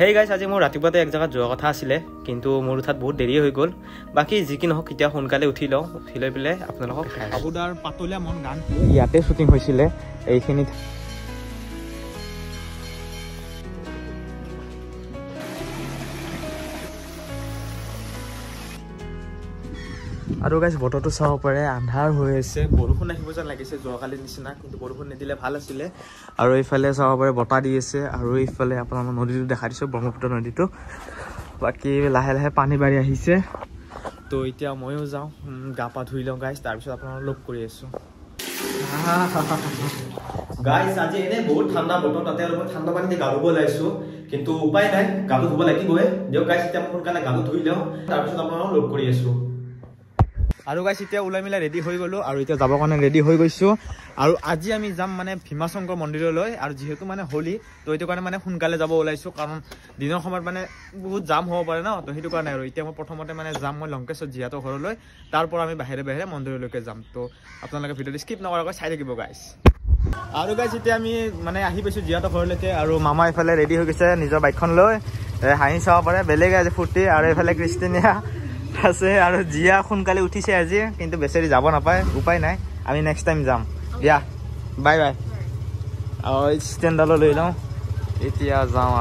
হেই গাইছ, আজি মোৰ ৰাতিপুৱাতে এক জেগাত যোৱা কথা আছিলে, কিন্তু মোৰ উঠাত বহুত দেৰি হৈ গ'ল। বাকী যি কি নহওক, এতিয়া সোনকালে উঠি লওঁ, উঠি লৈ পেলাই আপোনালোকক বাবুদাৰ পাতলীয়া মন গান ইয়াতে শ্বুটিং হৈছিলে এইখিনিত। আৰু গাইছ বতৰটো চাব পাৰে, আন্ধাৰ হৈ আছে, বৰষুণ আহিব যেন লাগিছে যোৱাকালিৰ নিচিনা, কিন্তু বৰষুণ নিদিলে ভাল আছিলে। আৰু এইফালে চাব পাৰে বতাহ দি আছে, আৰু এইফালে আপোনালোকৰ নদীটো দেখা দিছোঁ, ব্ৰহ্মপুত্ৰ নদীটো। বাকী লাহে লাহে পানী বাঢ়ি আহিছে। তো এতিয়া ময়ো যাওঁ, গা পা ধুই লওঁ গাইছ, তাৰপিছত আপোনালোকক লগ কৰি আছোঁ। গাইছ আজি এনেই বহুত ঠাণ্ডা বতৰ, তাতে অলপ ঠাণ্ডা পানীতে গা ধুব ওলাইছোঁ, কিন্তু উপায় নাই, গাটো ধুব লাগিবই। দিয়ক গাইছ, এতিয়া সোনকালে গাটো ধুই লওঁ, তাৰপিছত আপোনালোকক লগ কৰি আছোঁ। আৰু গাইছ এতিয়া ওলাই মিলাই ৰেডি হৈ গ'লোঁ, আৰু এতিয়া যাবৰ কাৰণে ৰেডি হৈ গৈছোঁ। আৰু আজি আমি যাম মানে ভীমাশংকৰ মন্দিৰলৈ, আৰু যিহেতু মানে হোলী, তো সেইটো কাৰণে মানে সোনকালে যাব ওলাইছোঁ, কাৰণ দিনৰ সময়ত মানে বহুত জাম হ'ব পাৰে ন, তো সেইটো কাৰণে। আৰু এতিয়া মই প্ৰথমতে মানে যাম মই লংকেশ্বৰ জীয়াতৰ ঘৰলৈ, তাৰ পৰা আমি বাহিৰে বাহিৰে মন্দিৰলৈকে যাম। তো আপোনালোকে ভিডিঅ'টো স্কিপ নকৰাকৈ চাই থাকিব গাইছ। আৰু গাইছ এতিয়া আমি মানে আহি পাইছোঁ জীয়াতৰ ঘৰলৈকে, আৰু মামা এইফালে ৰেডি হৈ গৈছে নিজৰ বাইকখন লৈ, হাঁহি চাব পাৰে, বেলেগ আজি ফূৰ্তি। আৰু এইফালে ক্ৰিষ্টিনিয়া আছে, আৰু জিয়া সোনকালে উঠিছে আজি, কিন্তু বেচেৰি যাব নাপায়, উপায় নাই, আমি নেক্সট টাইম যাম দিয়া। Bye bye. ষ্টেণ্ডালৈ লৈ লওঁ, এতিয়া যাওঁ।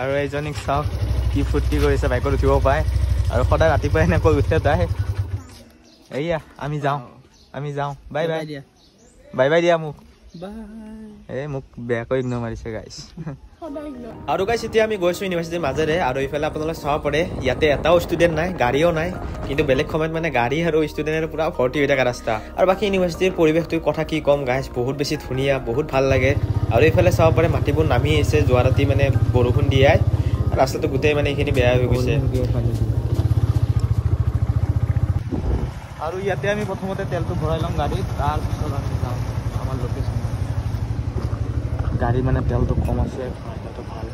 আৰু এইজনীক চাওক কি ফূৰ্তি কৰিছে, বাইকত উঠিব পায়, আৰু সদায় ৰাতিপুৱাই এনেকৈ উঠে তাই। এইয়া আমি যাওঁ, বাই বাই দিয়া, বাই বাই দিয়া মোক, এই মোক বেয়াকৈ ইগনোৰ মাৰিছে গাইছ। আৰু গাইছ এতিয়া আমি গৈছোঁ ইউনিভাৰ্চিটিৰ মাজেৰে, আৰু এইফালে আপোনালোকে চাব পাৰে ইয়াতে এটাও ষ্টুডেণ্ট নাই, গাড়ীও নাই, কিন্তু বেলেগ সময়ত মানে গাড়ী আৰু ষ্টুডেণ্টেৰে পূৰা ভৰ্তি হৈ থকা ৰাস্তা। আৰু বাকী ইউনিভাৰ্চিটিৰ পৰিৱেশটোৰ কথা কি ক'ম গাইছ, বহুত বেছি ধুনীয়া, বহুত ভাল লাগে। আৰু এইফালে চাব পাৰে মাটিবোৰ নামি আহিছে, যোৱা ৰাতি মানে বৰষুণ দিয়াই ৰাস্তাটো গোটেই মানে এইখিনি বেয়া হৈ গৈছে। আৰু ইয়াতে আমি প্ৰথমতে তেলটো ভৰাই ল'ম গাড়ীত, তাৰপিছত আমি যাম আমাৰ লোকেশ্যন। গাড়ী মানে তেলটো কম আছে, ভাল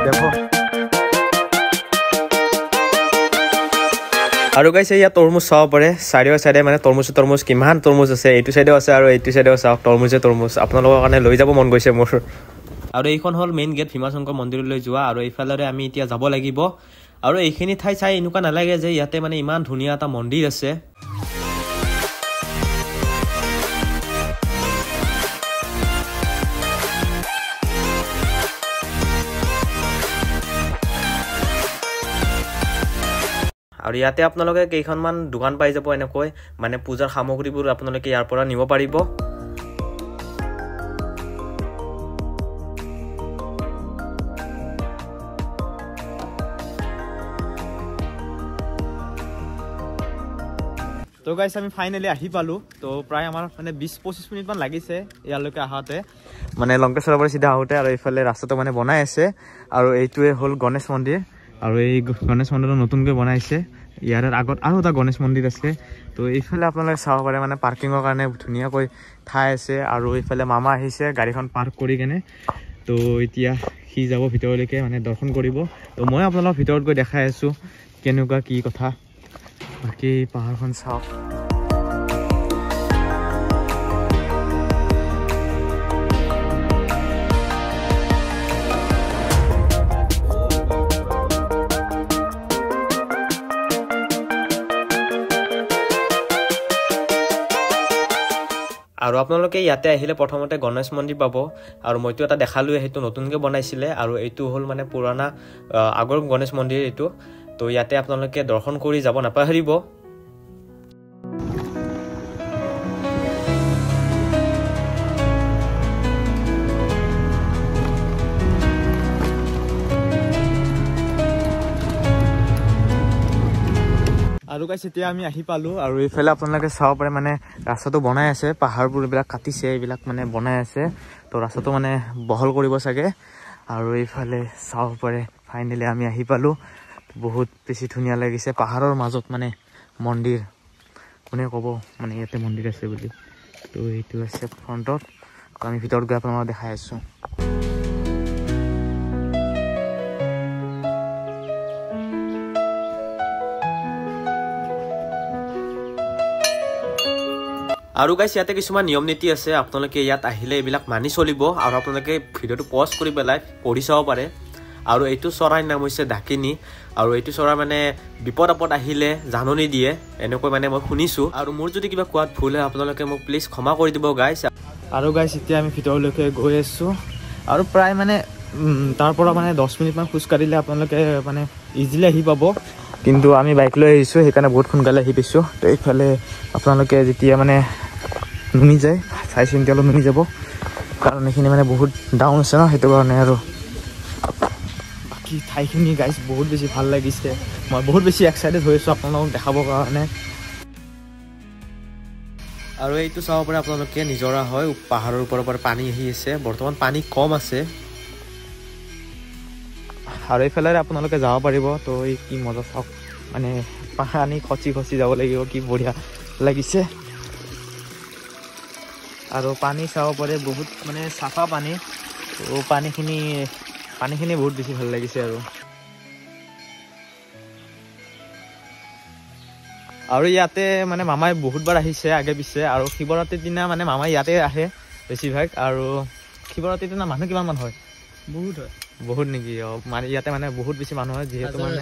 দেখো। আৰু গাইছে ইয়াত তৰমুজ চাব পাৰে, চাৰিও চাইডে মানে তৰমুজ কিমান তৰমুজ আছে, এইটো চাইডেও আছে আৰু এইটো চাইডেও চাওক তৰমুজ আপোনালোকৰ কাৰণে লৈ যাব মন গৈছে মোৰ। আৰু এইখন হ'ল মেইন গেট ভীমাশংকৰ মন্দিৰলৈ যোৱা, আৰু এইফালেৰে আমি এতিয়া যাব লাগিব। আৰু এইখিনি ঠাই চাই এনেকুৱা নালাগে যে ইয়াতে মানে ইমান ধুনীয়া এটা মন্দিৰ আছে। আৰু ইয়াতে আপোনালোকে কেইখনমান দোকান পাই যাব, এনেকৈ মানে পূজাৰ সামগ্ৰীবোৰ আপোনালোকে ইয়াৰ পৰা নিব পাৰিব। তো গাইছ আমি ফাইনেলি আহি পালোঁ। তো প্ৰায় আমাৰ মানে 20-25 মিনিটমান লাগিছে ইয়ালৈকে আহোঁতে, মানে লংকেশ্বৰৰ পৰা চিধা আহোঁতে। আৰু এইফালে ৰাস্তাটো মানে বনাই আছে, আৰু এইটোৱে হ'ল গণেশ মন্দিৰ, আৰু এই গণেশ মন্দিৰটো নতুনকৈ বনাইছে। ইয়াৰ আগত আৰু এটা গণেশ মন্দিৰ আছে। তো এইফালে আপোনালোকে চাব পাৰে মানে পাৰ্কিঙৰ কাৰণে ধুনীয়াকৈ ঠাই আছে। আৰু এইফালে মামা আহিছে গাড়ীখন পাৰ্ক কৰি কেনে, তো এতিয়া সি যাব ভিতৰলৈকে মানে দৰ্শন কৰিব। তো মই আপোনালোকক ভিতৰত গৈ দেখাই আছোঁ কেনেকুৱা কি কথা। বাকী পাহাৰখন চাওক। আৰু আপোনালোকে ইয়াতে আহিলে প্ৰথমতে গণেশ মন্দিৰ পাব, আৰু মইতো এটা দেখালোৱে, সেইটো নতুনকৈ বনাইছিলে, আৰু এইটো হ'ল মানে পুৰণা আগৰ গণেশ মন্দিৰ এইটো। তো ইয়াতে আপোনালোকে দৰ্শন কৰি যাব নাপাহৰিব। আৰু গাইছ এতিয়া আমি আহি পালোঁ, আৰু এইফালে আপোনালোকে চাব পাৰে মানে ৰাস্তাটো বনাই আছে, পাহাৰবোৰ এইবিলাক কাটিছে, এইবিলাক মানে বনাই আছে। তো ৰাস্তাটো মানে বহল কৰিব চাগে। আৰু এইফালে চাব পাৰে ফাইনেলি আমি আহি পালোঁ, বহুত বেছি ধুনীয়া লাগিছে। পাহাৰৰ মাজত মানে মন্দিৰ, কোনে ক'ব মানে ইয়াতে মন্দিৰ আছে বুলি। তো এইটো আছে ফ্ৰণ্টত, তো আমি ভিতৰত গৈ আপোনালোকক দেখাই আছোঁ। আৰু গাইছ ইয়াতে কিছুমান নিয়ম নীতি আছে আপোনালোকে ইয়াত আহিলে এইবিলাক মানি চলিব আৰু আপোনালোকে ভিডিঅ'টো পজ কৰি পেলাই পঢ়ি চাব পাৰে আৰু এইটো চৰাইৰ নাম হৈছে ডাকিনী আৰু এইটো চৰাই মানে বিপদ আপদ আহিলে জাননী দিয়ে এনেকৈ মানে মই শুনিছোঁ আৰু মোৰ যদি কিবা কোৱাত ভুল হয় আপোনালোকে মোক প্লিজ ক্ষমা কৰি দিব গাইছ আৰু গাইছ এতিয়া আমি ভিতৰলৈকে গৈ আছোঁ আৰু প্ৰায় মানে তাৰ পৰা মানে 10 মিনিটমান খোজকাঢ়িলে আপোনালোকে মানে ইজিলি আহি পাব কিন্তু আমি বাইক লৈ আহিছোঁ সেইকাৰণে বহুত সোনকালে আহি পাইছোঁ তো এইফালে আপোনালোকে যেতিয়া মানে নুমি যায় চাই চিন্তি অলপ নুমি যাব কাৰণ এইখিনি মানে বহুত ডাউন আছে ন সেইটো কাৰণে আৰু বাকী ঠাইখিনি গাইছ বহুত বেছি ভাল লাগিছে মই বহুত বেছি এক্সাইটেড হৈ আছোঁ আপোনালোকক দেখাবৰ কাৰণে আৰু এইটো চাব পাৰে আপোনালোকে নিজৰা হয় পাহাৰৰ ওপৰৰ পৰা পানী আহি আছে বৰ্তমান পানী কম আছে আৰু এইফালে আপোনালোকে যাব পাৰিব তো এই কি মজা চাওক মানে পানী খচি খচি যাব লাগিব কি বঢ়িয়া লাগিছে আৰু পানী চাব পাৰে বহুত মানে চাফা পানী তো পানীখিনি বহুত বেছি ভাল লাগিছে আৰু ইয়াতে মানে মামাই বহুতবাৰ আহিছে আগে পিছে আৰু শিৱৰাত্ৰিৰ দিনা মানে মামাই ইয়াতে আহে বেছিভাগ আৰু শিৱৰাত্ৰিৰ দিনা মানুহ কিমান হয় বহুত নেকি মানে ইয়াতে মানে বহুত বেছি মানুহ হয় যিহেতু মানে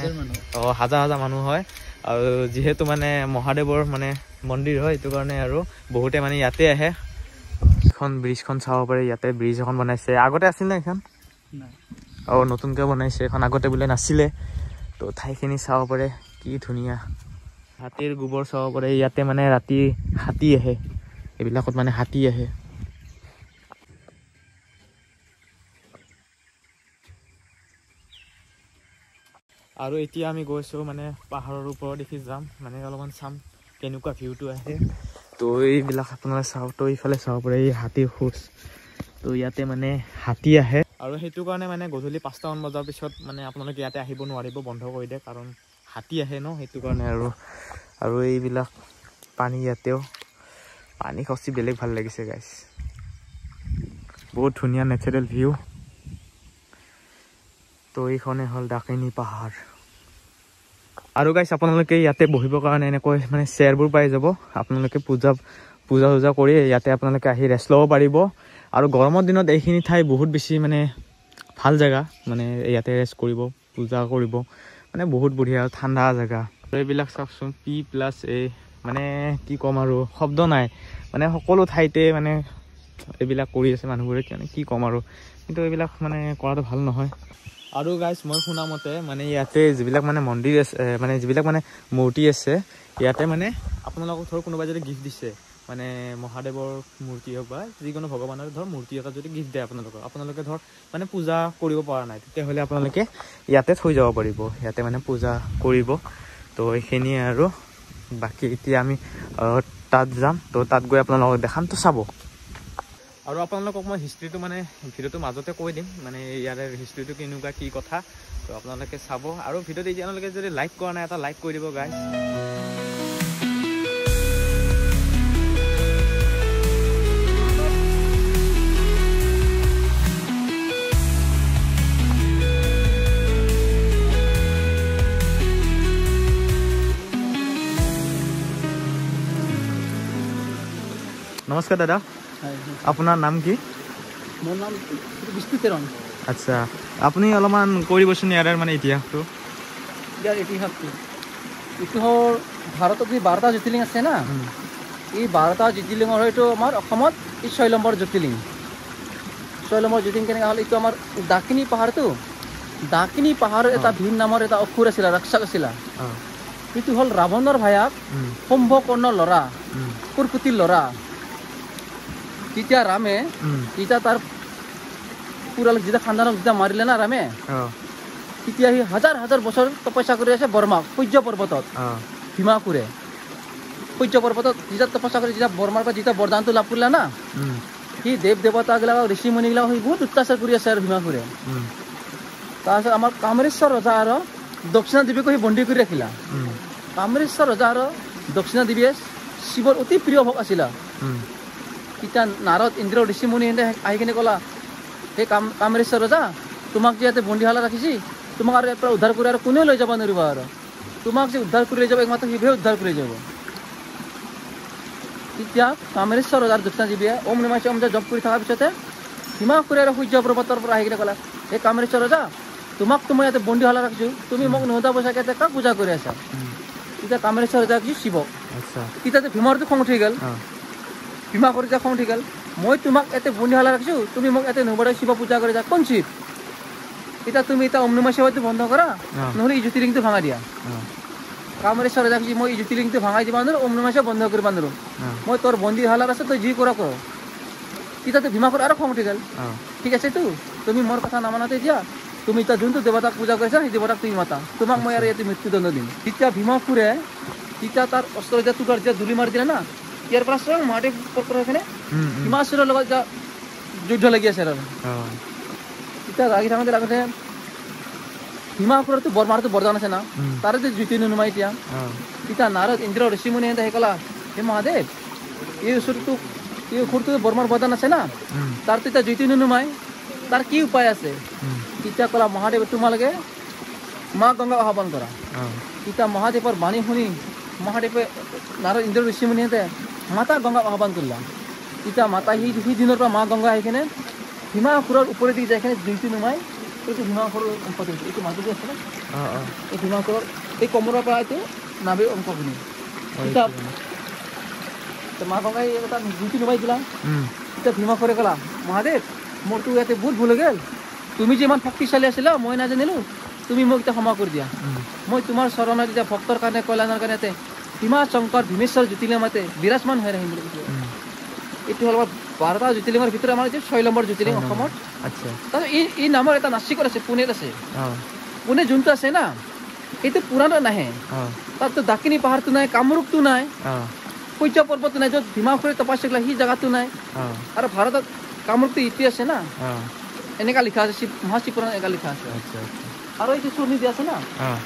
হাজাৰ হাজাৰ মানুহ হয় আৰু যিহেতু মানে মহাদেৱৰ মানে মন্দিৰ হয় এইটো কাৰণে আৰু বহুতে মানে ইয়াতে আহে এখন ব্ৰিজখন চাব পাৰে ইয়াতে ব্ৰিজ এখন বনাইছে আগতে আছিল নে এখন নতুনকৈ বনাইছে এখন আগতে বোলে নাছিলে তো ঠাইখিনি চাব পাৰে কি ধুনীয়া হাতীৰ গোবৰ চাব পাৰে ইয়াতে মানে ৰাতি হাতী আহে এইবিলাকত মানে হাতী আহে আৰু এতিয়া আমি গৈছোঁ মানে পাহাৰৰ ওপৰত দেখি যাম মানে অলপমান চাম কেনেকুৱা ভিউটো আহে তো এইবিলাক আপোনালোকে চাওঁ তো এইফালে চাব পাৰে এই হাতীৰ খোজ তো ইয়াতে মানে হাতী আহে আৰু সেইটো কাৰণে মানে গধূলি 5টামান বজাৰ পিছত মানে আপোনালোকে ইয়াতে আহিব নোৱাৰিব বন্ধ কৰি দিয়ে কাৰণ হাতী আহে ন সেইটো কাৰণে আৰু এইবিলাক পানী ইয়াতেও পানী খচি বেলেগ ভাল লাগিছে গাইছ বহুত ধুনীয়া নেচাৰেল ভিউ তো এইখনে হ'ল ডাকিনী পাহাৰ আৰু গাইছ আপোনালোকে ইয়াতে বহিবৰ কাৰণে এনেকৈ মানে চেয়াৰবোৰ পাই যাব আপোনালোকে পূজা কৰি ইয়াতে আপোনালোকে আহি ৰেষ্ট ল'ব পাৰিব আৰু গৰমৰ দিনত এইখিনি ঠাই বহুত বেছি মানে ভাল জেগা মানে ইয়াতে ৰেষ্ট কৰিব পূজা কৰিব মানে বহুত বঢ়িয়া ঠাণ্ডা জেগা এইবিলাক চাওকচোন P+A মানে কি ক'ম আৰু শব্দ নাই মানে সকলো ঠাইতে মানে এইবিলাক কৰি আছে মানুহবোৰে কি ক'ম আৰু কিন্তু এইবিলাক মানে কৰাটো ভাল নহয় আৰু গাইছ মই শুনা মতে মানে ইয়াতে যিবিলাক মানে মন্দিৰ আছে মানে যিবিলাক মানে মূৰ্তি আছে ইয়াতে মানে আপোনালোকক ধৰ কোনোবাই যদি গিফ্ট দিছে মানে মহাদেৱৰ মূৰ্তি হওক বা যিকোনো ভগৱানৰ ধৰ মূৰ্তি এটা যদি গিফ্ট দিয়ে আপোনালোকে ধৰ মানে পূজা কৰিব পৰা নাই তেতিয়াহ'লে আপোনালোকে ইয়াতে থৈ যাব পাৰিব ইয়াতে মানে পূজা কৰিব তো এইখিনিয়ে আৰু বাকী এতিয়া আমি তাত যাম তো তাত গৈ আপোনালোকক দেখাম তো চাব আৰু আপোনালোকক মই হিষ্ট্ৰীটো মানে ভিডিঅ'টো মাজতে কৈ দিম মানে ইয়াৰে হিষ্ট্ৰীটো কেনেকুৱা কি কথা তো আপোনালোকে চাব আৰু ভিডিঅ'টো এতিয়ালৈকে যদি লাইক কৰা নাই এটা লাইক কৰি দিব গাইছ নমস্কাৰ দাদা আপোনাৰ নাম কি মোৰ নাম বিষ্ণুচৰণ আচ্ছা আপুনি অলপমান কৈ দিবচোন ইয়াৰ মানে ইতিহাসটো এইটো হ'ল ভাৰতত যি 12টা জ্যোতিৰ্লিং আছে না এই 12টা জ্যোতিৰ্লিঙৰ হয়তো আমাৰ অসমত এই 6 নম্বৰ জ্যোতিৰ্লিং 6 নম্বৰ জ্যোতিৰ্লিং কেনেকৈ হ'ল এইটো আমাৰ ডাকিনী পাহাৰটো ডাকিনী পাহাৰৰ এটা ভীম নামৰ এটা অসুৰ আছিলে ৰাক্ষস আছিলে এইটো হ'ল ৰাৱণৰ ভায়াক কুম্ভকৰ্ণৰ ল'ৰা কুৰকুটিৰ ল'ৰা যেতিয়া ৰামে যেতিয়া তাৰ পুৰাল যেতিয়া খানদানক যেতিয়া মাৰিলে না ৰামে তেতিয়া সি হাজাৰ হাজাৰ বছৰ তপস্যা কৰি আছে বৰ্মাক সূৰ্য পৰ্বতত ভীমাসুৰে সূৰ্য পৰ্বতত যেতিয়া তপস্যা কৰি যেতিয়া বৰ্মাৰ পৰা যেতিয়া বৰদানটো লাভ কৰিলে না সি দেৱ দেৱতাগিলাক ঋষি মুনিগিলাক সি বহুত অত্যাচাৰ কৰি আছে আৰু ভীমাসুৰে তাৰপিছত আমাৰ কামৰেশ্বৰ ৰজা আৰু দক্ষিণা দেৱীকো সি বন্দী কৰি ৰাখিলা কামৰেশ্বৰ ৰজা আৰু দক্ষিণা দেৱীয়ে শিৱৰ অতি প্ৰিয় ভক্ত আছিলা তেতিয়া নাৰদ ইন্দ্ৰ ঋষি মুনি আহি কিনে ক'লা সেই কামৰেশ্বৰ ৰজা তোমাক যে ইয়াতে বন্দীশালা ৰাখিছি তোমাক আৰু ইয়াৰ পৰা উদ্ধাৰ কৰি আৰু কোনেও লৈ যাব নোৱাৰিব আৰু তোমাক যে উদ্ধাৰ কৰি লৈ যাব একমাত্ৰ শিৱে উদ্ধাৰ কৰি যাব তেতিয়া কামেশ্বৰ ৰজাৰ দক্ষিণজীৱীয়ে ওম নমঃ শিৱায় যে জপ কৰি থকাৰ পিছতে হিমা খুৰে আৰু সূৰ্য পৰ্বতৰ পৰা আহি কিনে ক'লে এই কামেশ্বৰ ৰজা তোমাকতো মই ইয়াতে বন্দী হালা ৰাখিছোঁ তুমি মোক নোহোৱা পইচাকে ইয়াতে কাক পূজা কৰি আছা তেতিয়া কামেশ্বৰ ৰজা কি শিৱক তেতিয়াতো ভীমৰটো খং উঠি গ'ল ভীমা কৰি খং উঠি গ'ল মই তোমাক ইয়াতে বন্দী হালা ৰাখিছোঁ তুমি মোক ইয়াতে নোহোৱা শিৱ পূজা কৰি যা কোন শিৱ এতিয়া তুমি এতিয়া ওম নমঃ শিৱায়টো বন্ধ কৰা নহ'লে এই জ্যোতিলিংটো ভাঙা দিয়া কামেশ্বৰ ৰজা কৈছে মই এই জ্যোতিলিংটো ভাঙাই দিব নোৱাৰোঁ ওম নমঃ শিৱায় বন্ধ কৰিব নোৱাৰোঁ মই তোৰ বন্দী হালাৰ আছে তই যি কৰা কৰ তেতিয়াতো ভীমাকৰ আৰু খং উঠি গ'ল ঠিক আছে তুমি মোৰ কথা নামানাতে দিয়া তুমি এতিয়া যোনটো দেৱতাক পূজা কৰিছা সেই দেৱতাক তুমি মাতা তোমাক মই আৰু ইয়াতে মৃত্যুদণ্ড দিম তেতিয়া ভীমাসুৰে তেতিয়া তাৰ অস্ত্ৰ যেতিয়া টুটাৰ যেতিয়া ধূলি মাৰি দিলে না ইয়াৰ পৰা স্বয়ং মহাদেৱ পত্ৰ এখানে হিমাসুৰৰ লগত এতিয়া যুদ্ধ লাগি আছে আৰু তেতিয়া লাগি থাকোঁতে হিমাসুৰতো বৰমাৰতো বৰদান আছে না তাৰে যে জ্যোতি নুমাই এতিয়া তেতিয়া নাৰদ ইন্দ্ৰ ঋষিমুনি আহি ক'লা হে মহাদেৱ এই ওচৰটো এই অসুৰটো বৰমাৰ বৰদান আছে না তাৰ তেতিয়া জ্যোতি নুমাই তাৰ কি উপায় আছে তেতিয়া ক'লা মহাদেৱ তোমালোকে মা গংগা আহ্বান কৰা তেতিয়া মহাদেৱৰ বাণী শুনি মহাদেৱে নাৰদ ইন্দ্ৰ ঋষিমুনিহঁতে মাতা গংগা আহ্বান কৰিলা তেতিয়া মাতা সেই দিনৰ পৰা মা গংগা আহি কিনে হিমাসুৰৰ ওপৰেদি যাই কিনে জ্যোতি নুমাই এইটো হিমাসুৰৰ অংশটো এইটো মাজতে আছে না এই হিমাসুৰৰ এই কমৰৰ পৰা এইটো নাভিৰ অংশখিনি তেতিয়া মা গংগাই এটা জ্যোতি নুমাই দিলা তেতিয়া হিমাসুৰে ক'লা মহাদেৱ মোৰতো ইয়াতে বহুত ভুল হৈ গ'ল তুমি যে ইমান শক্তিশালী আছিলা মই নাজানিলোঁ তুমি মোক এতিয়া ক্ষমা কৰি দিয়া মই তোমাৰ চৰণত এতিয়া ভক্তৰ কাৰণে কল্যাণৰ কাৰণে ইয়াতে হিমা শংকৰ ভীমেশ্বৰ জ্যোতিলিংগ মাতে বিৰাজমান হৈ আহিম বুলি কৈছোঁ এইটো হ'ল আমাৰ 12টা জ্যোতিলিংগৰ ভিতৰত আমাৰ এতিয়া 6 নম্বৰ জ্যোতিলিংগ অসমত তাৰপিছত এই নামৰ এটা নাচিকত আছে পুনেত আছে পুনে যোনটো আছে না এইটো পুৰাণত নাহে তাততো দাকিনী পাহাৰটো নাই কামৰূপটো নাই সূৰ্য পৰ্বতটো নাই য'ত ভীমাসুৰে তপস্যা কৰিলে সেই জেগাটো নাই আৰু ভাৰতত কামৰূপটো ইতি আছে না এনেকা লিখা আছে মহাশিৱপুৰাণত এনেকা লিখা আছে আৰু এইটো চুৰ্ণি দিয়া আছে না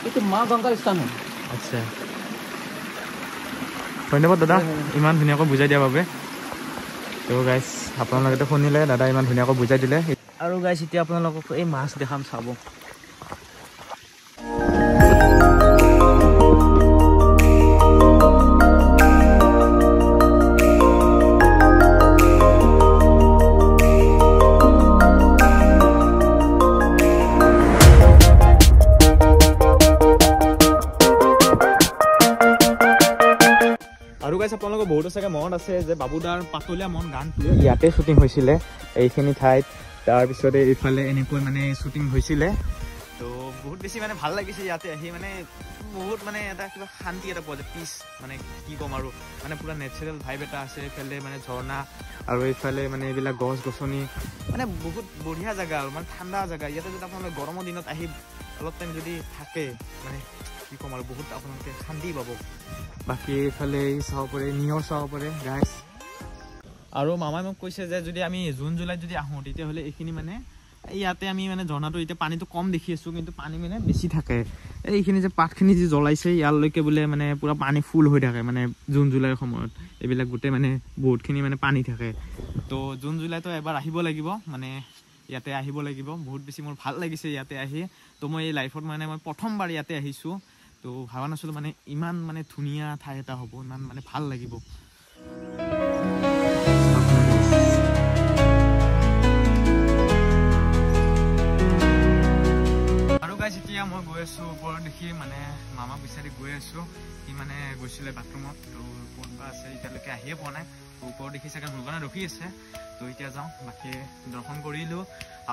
এইটো মা গংগাৰ স্থান হয় ধন্যবাদ দাদা ইমান ধুনীয়াকৈ বুজাই দিয়াৰ বাবে তো গাইজ আপোনালোকে শুনিলে দাদা ইমান ধুনীয়াকৈ বুজাই দিলে আৰু গাইজ এতিয়া আপোনালোকক এই মাছ দেখাম চাব আপোনালোকৰ বহুতো চাগে মনত আছে যে বাবুদাৰ পাতলীয়া মন গানটো ইয়াতে শ্বুটিং হৈছিলে এইখিনি ঠাইত তাৰপিছতে এইফালে এনেকৈ মানে শ্বুটিং হৈছিলে তো বহুত বেছি মানে ভাল লাগিছে ইয়াতে আহি মানে বহুত মানে এটা কিবা শান্তি এটা পোৱা যায় পিচ মানে কি ক'ম আৰু মানে পুৰা নেচাৰেল ভাইব এটা আছে এইফালে মানে ঝৰ্ণা আৰু এইফালে মানে এইবিলাক গছ গছনি মানে বহুত বঢ়িয়া জেগা আৰু মানে ঠাণ্ডা জেগা ইয়াতে যদি আপোনালোকে গৰমৰ দিনত আহি অলপ টাইম যদি থাকে মানে কি ক'ম আৰু বহুত আপোনালোকে শান্তি পাব বাকী এইফালে চাব পাৰে নিয়ৰ চাব পাৰে গাইজ আৰু মামাই মোক কৈছে যে যদি আমি জুন জুলাইত যদি আহোঁ তেতিয়াহ'লে এইখিনি মানে ইয়াতে আমি মানে ঝৰ্ণাটো এতিয়া পানীটো কম দেখি আছোঁ কিন্তু পানী মানে বেছি থাকে এইখিনি যে পাতখিনি যে জ্বলাইছে ইয়ালৈকে বোলে মানে পূৰা পানী ফুল হৈ থাকে মানে জুন জুলাইৰ সময়ত এইবিলাক গোটেই মানে বহুতখিনি মানে পানী থাকে তো জুন জুলাইতো এবাৰ আহিব লাগিব মানে ইয়াতে আহিব লাগিব বহুত বেছি মোৰ ভাল লাগিছে ইয়াতে আহি তো মই এই লাইফত মানে মই প্ৰথমবাৰ ইয়াতে আহিছোঁ তো ভাবা নাছিলোঁ মানে ইমান মানে ধুনীয়া ঠাই এটা হ'ব ইমান মানে ভাল লাগিব আৰু গাইজ এতিয়া মই গৈ আছোঁ ওপৰত দেখি মানে মামাক বিচাৰি গৈ আছোঁ সি মানে গৈছিলে বাথৰুমত তো ক'ত বা আছে এতিয়ালৈকে আহিয়ে পোৱা নাই ওপৰত দেখি চাগে মোৰ কাৰণে ৰখি আছে তো এতিয়া যাওঁ বাকী দৰ্শন কৰিলোঁ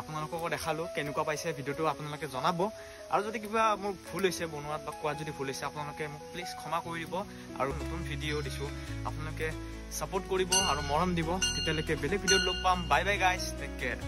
আপোনালোককো দেখালোঁ কেনেকুৱা পাইছে ভিডিঅ'টো আপোনালোকে জনাব আৰু যদি কিবা মোৰ ভুল হৈছে বনোৱাত বা কোৱাত যদি ভুল হৈছে আপোনালোকে মোক প্লিজ ক্ষমা কৰি দিব আৰু নতুন ভিডিঅ' দিছোঁ আপোনালোকে ছাপোৰ্ট কৰিব আৰু মৰম দিব তেতিয়ালৈকে বেলেগ ভিডিঅ'ত লগ পাম bye bye guys take care